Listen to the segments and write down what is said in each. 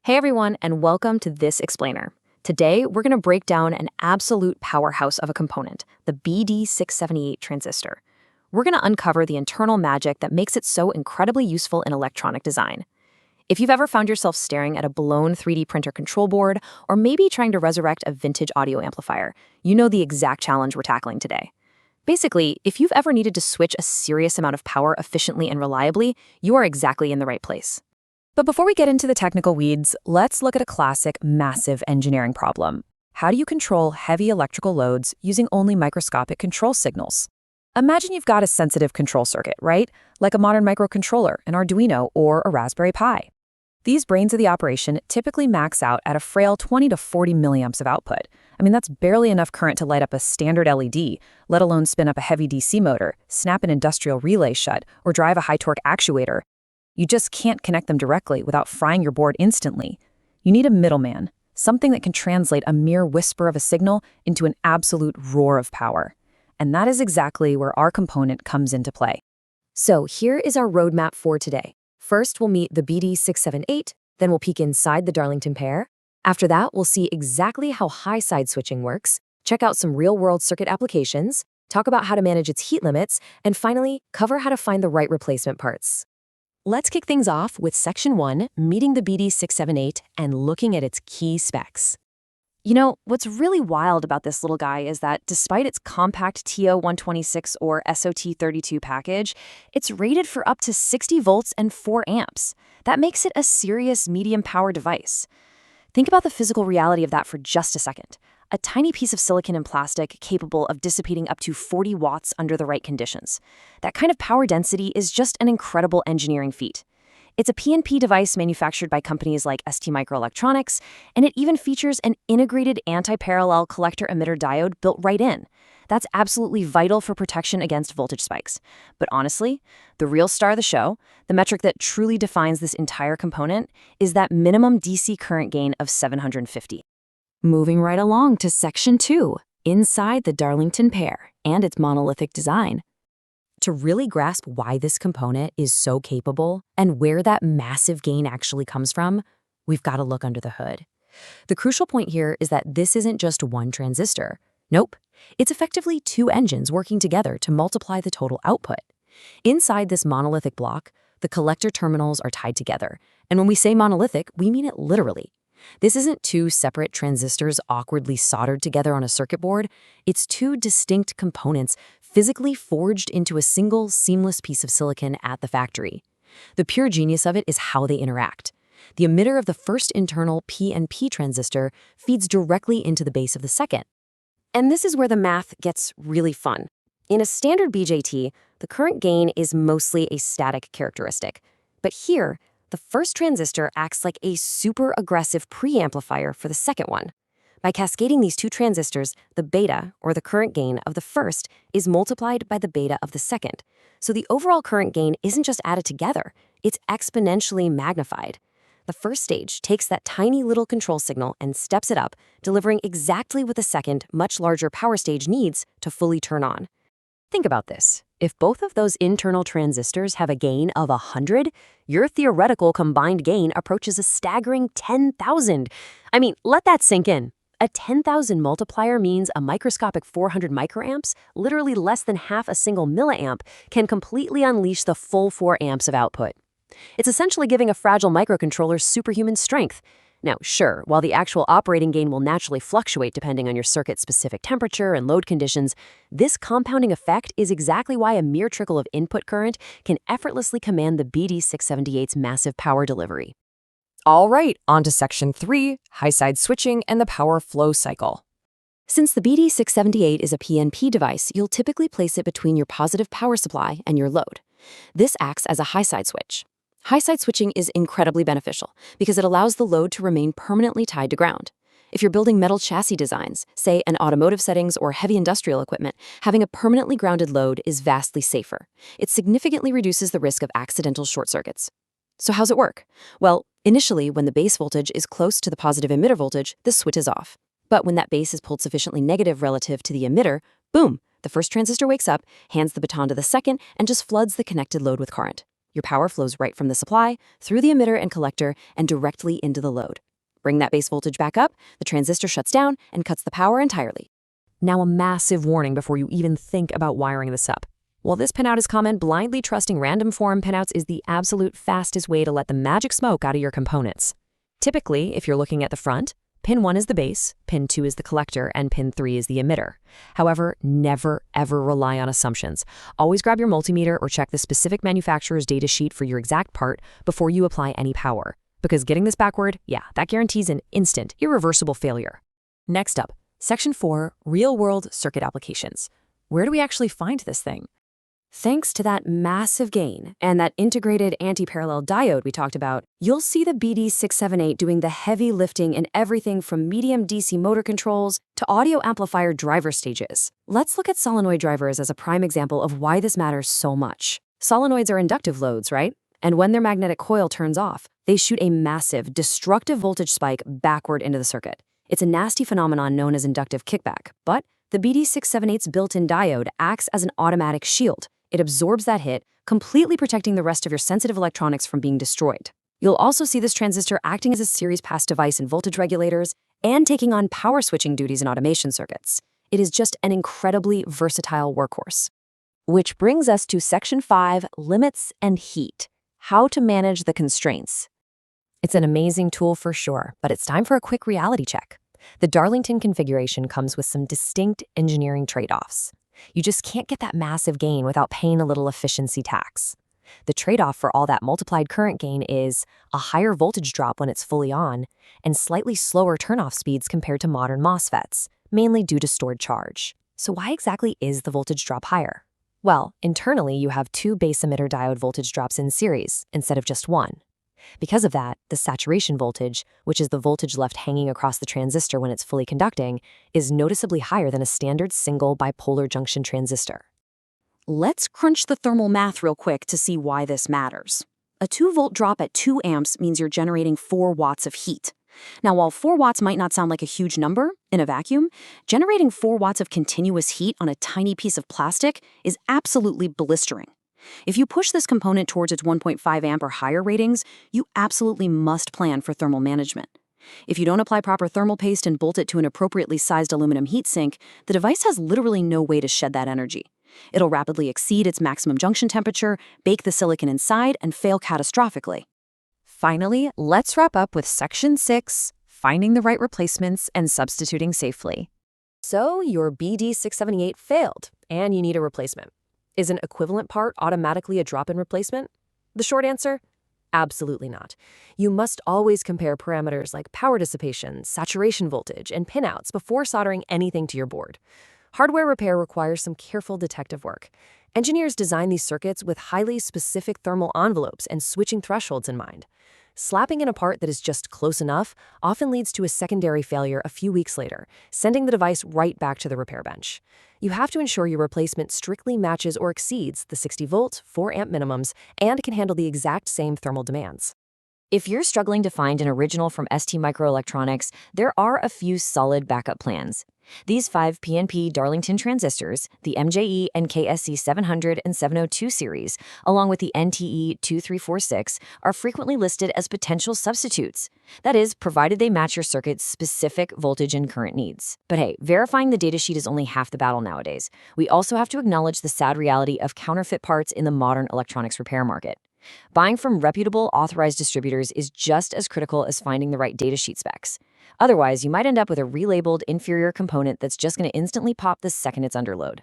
Hey everyone, and welcome to This Explainer. Today, we're going to break down an absolute powerhouse of a component, the BD678 transistor. We're going to uncover the internal magic that makes it so incredibly useful in electronic design. If you've ever found yourself staring at a blown 3D printer control board, or maybe trying to resurrect a vintage audio amplifier, you know the exact challenge we're tackling today. Basically, if you've ever needed to switch a serious amount of power efficiently and reliably, you are exactly in the right place. But before we get into the technical weeds, let's look at a classic, massive engineering problem. How do you control heavy electrical loads using only microscopic control signals? Imagine you've got a sensitive control circuit, right? Like a modern microcontroller, an Arduino, or a Raspberry Pi. These brains of the operation typically max out at a frail 20 to 40 milliamps of output. I mean, that's barely enough current to light up a standard LED, let alone spin up a heavy DC motor, snap an industrial relay shut, or drive a high-torque actuator. You just can't connect them directly without frying your board instantly. You need a middleman, something that can translate a mere whisper of a signal into an absolute roar of power. And that is exactly where our component comes into play. So here is our roadmap for today. First, we'll meet the BD678, then we'll peek inside the Darlington pair. After that, we'll see exactly how high-side switching works, check out some real-world circuit applications, talk about how to manage its heat limits, and finally, cover how to find the right replacement parts. Let's kick things off with Section 1, meeting the BD678 and looking at its key specs. You know, what's really wild about this little guy is that despite its compact TO126 or SOT32 package, it's rated for up to 60 volts and 4 amps. That makes it a serious medium power device. Think about the physical reality of that for just a second. A tiny piece of silicon and plastic capable of dissipating up to 40 watts under the right conditions. That kind of power density is just an incredible engineering feat. It's a PNP device manufactured by companies like STMicroelectronics, and it even features an integrated anti-parallel collector-emitter diode built right in. That's absolutely vital for protection against voltage spikes. But honestly, the real star of the show, the metric that truly defines this entire component, is that minimum DC current gain of 750. Moving right along to Section 2, inside the Darlington pair and its monolithic design. To really grasp why this component is so capable and where that massive gain actually comes from, we've got to look under the hood. The crucial point here is that this isn't just one transistor. Nope, it's effectively two engines working together to multiply the total output. Inside this monolithic block, the collector terminals are tied together, and when we say monolithic, we mean it literally. This isn't two separate transistors awkwardly soldered together on a circuit board. It's two distinct components physically forged into a single, seamless piece of silicon at the factory. The pure genius of it is how they interact. The emitter of the first internal PNP transistor feeds directly into the base of the second. And this is where the math gets really fun. In a standard BJT, the current gain is mostly a static characteristic. But here, the first transistor acts like a super aggressive preamplifier for the second one. By cascading these two transistors, the beta, or the current gain of the first, is multiplied by the beta of the second. So the overall current gain isn't just added together, it's exponentially magnified. The first stage takes that tiny little control signal and steps it up, delivering exactly what the second, much larger power stage needs to fully turn on. Think about this. If both of those internal transistors have a gain of 100, your theoretical combined gain approaches a staggering 10,000. I mean, let that sink in. A 10,000 multiplier means a microscopic 400 microamps, literally less than half a single milliamp, can completely unleash the full 4 amps of output. It's essentially giving a fragile microcontroller superhuman strength. Now, sure, while the actual operating gain will naturally fluctuate depending on your circuit's specific temperature and load conditions, this compounding effect is exactly why a mere trickle of input current can effortlessly command the BD678's massive power delivery. All right, on to Section 3, high-side switching and the power flow cycle. Since the BD678 is a PNP device, you'll typically place it between your positive power supply and your load. This acts as a high-side switch. High-side switching is incredibly beneficial because it allows the load to remain permanently tied to ground. If you're building metal chassis designs, say in automotive settings or heavy industrial equipment, having a permanently grounded load is vastly safer. It significantly reduces the risk of accidental short circuits. So how's it work? Well, initially, when the base voltage is close to the positive emitter voltage, the switch is off. But when that base is pulled sufficiently negative relative to the emitter, boom, the first transistor wakes up, hands the baton to the second, and just floods the connected load with current. Your power flows right from the supply, through the emitter and collector, and directly into the load. Bring that base voltage back up, the transistor shuts down and cuts the power entirely. Now a massive warning before you even think about wiring this up. While this pinout is common, blindly trusting random form pinouts is the absolute fastest way to let the magic smoke out of your components. Typically, if you're looking at the front, pin 1 is the base, pin 2 is the collector, and pin 3 is the emitter. However, never ever rely on assumptions. Always grab your multimeter or check the specific manufacturer's data sheet for your exact part before you apply any power. Because getting this backward, that guarantees an instant, irreversible failure. Next up, Section 4, Real-World Circuit Applications. Where do we actually find this thing? Thanks to that massive gain and that integrated anti-parallel diode we talked about, you'll see the BD678 doing the heavy lifting in everything from medium DC motor controls to audio amplifier driver stages. Let's look at solenoid drivers as a prime example of why this matters so much. Solenoids are inductive loads, right? And when their magnetic coil turns off, they shoot a massive, destructive voltage spike backward into the circuit. It's a nasty phenomenon known as inductive kickback, but the BD678's built-in diode acts as an automatic shield. It absorbs that hit, completely protecting the rest of your sensitive electronics from being destroyed. You'll also see this transistor acting as a series pass device in voltage regulators and taking on power switching duties in automation circuits. It is just an incredibly versatile workhorse. Which brings us to Section 5, Limits and Heat. How to manage the constraints. It's an amazing tool for sure, but it's time for a quick reality check. The Darlington configuration comes with some distinct engineering trade-offs. You just can't get that massive gain without paying a little efficiency tax. The trade-off for all that multiplied current gain is a higher voltage drop when it's fully on and slightly slower turn-off speeds compared to modern MOSFETs, mainly due to stored charge. So why exactly is the voltage drop higher? Well, internally you have 2 base emitter diode voltage drops in series instead of just 1. Because of that, the saturation voltage, which is the voltage left hanging across the transistor when it's fully conducting, is noticeably higher than a standard single bipolar junction transistor. Let's crunch the thermal math real quick to see why this matters. A 2-volt drop at 2 amps means you're generating 4 watts of heat. Now, while 4 watts might not sound like a huge number in a vacuum, generating 4 watts of continuous heat on a tiny piece of plastic is absolutely blistering. If you push this component towards its 1.5 amp or higher ratings, you absolutely must plan for thermal management. If you don't apply proper thermal paste and bolt it to an appropriately sized aluminum heatsink, the device has literally no way to shed that energy. It'll rapidly exceed its maximum junction temperature, bake the silicon inside, and fail catastrophically. Finally, let's wrap up with Section 6, Finding the right replacements and substituting safely. So your BD678 failed, and you need a replacement. Is an equivalent part automatically a drop-in replacement? The short answer? Absolutely not. You must always compare parameters like power dissipation, saturation voltage, and pinouts before soldering anything to your board. Hardware repair requires some careful detective work. Engineers design these circuits with highly specific thermal envelopes and switching thresholds in mind. Slapping in a part that is just close enough often leads to a secondary failure a few weeks later, sending the device right back to the repair bench. You have to ensure your replacement strictly matches or exceeds the 60-volt, 4-amp minimums, and can handle the exact same thermal demands. If you're struggling to find an original from STMicroelectronics, there are a few solid backup plans. These 5 PNP Darlington transistors, the MJE NKSC 700 and 702 series, along with the NTE 2346, are frequently listed as potential substitutes. That is, provided they match your circuit's specific voltage and current needs. But hey, verifying the datasheet is only half the battle nowadays. We also have to acknowledge the sad reality of counterfeit parts in the modern electronics repair market. Buying from reputable, authorized distributors is just as critical as finding the right datasheet specs. Otherwise, you might end up with a relabeled, inferior component that's just going to instantly pop the second it's under load.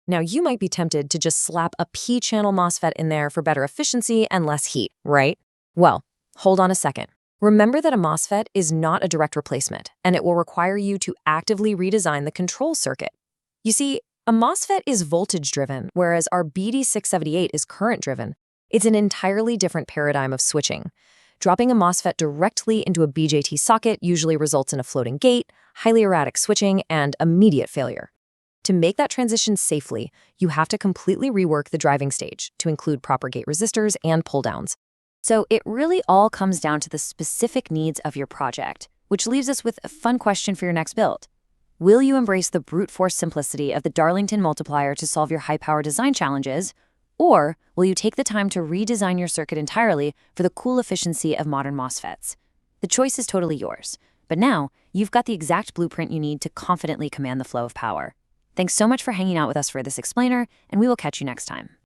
Now, you might be tempted to just slap a P-channel MOSFET in there for better efficiency and less heat, right? Well, hold on a second. Remember that a MOSFET is not a direct replacement, and it will require you to actively redesign the control circuit. You see, a MOSFET is voltage-driven, whereas our BD678 is current-driven. It's an entirely different paradigm of switching. Dropping a MOSFET directly into a BJT socket usually results in a floating gate, highly erratic switching, and immediate failure. To make that transition safely, you have to completely rework the driving stage to include proper gate resistors and pull-downs. So it really all comes down to the specific needs of your project, which leaves us with a fun question for your next build. Will you embrace the brute force simplicity of the Darlington multiplier to solve your high-power design challenges, Or will you take the time to redesign your circuit entirely for the cool efficiency of modern MOSFETs? The choice is totally yours. But now, you've got the exact blueprint you need to confidently command the flow of power. Thanks so much for hanging out with us for this explainer, and we will catch you next time.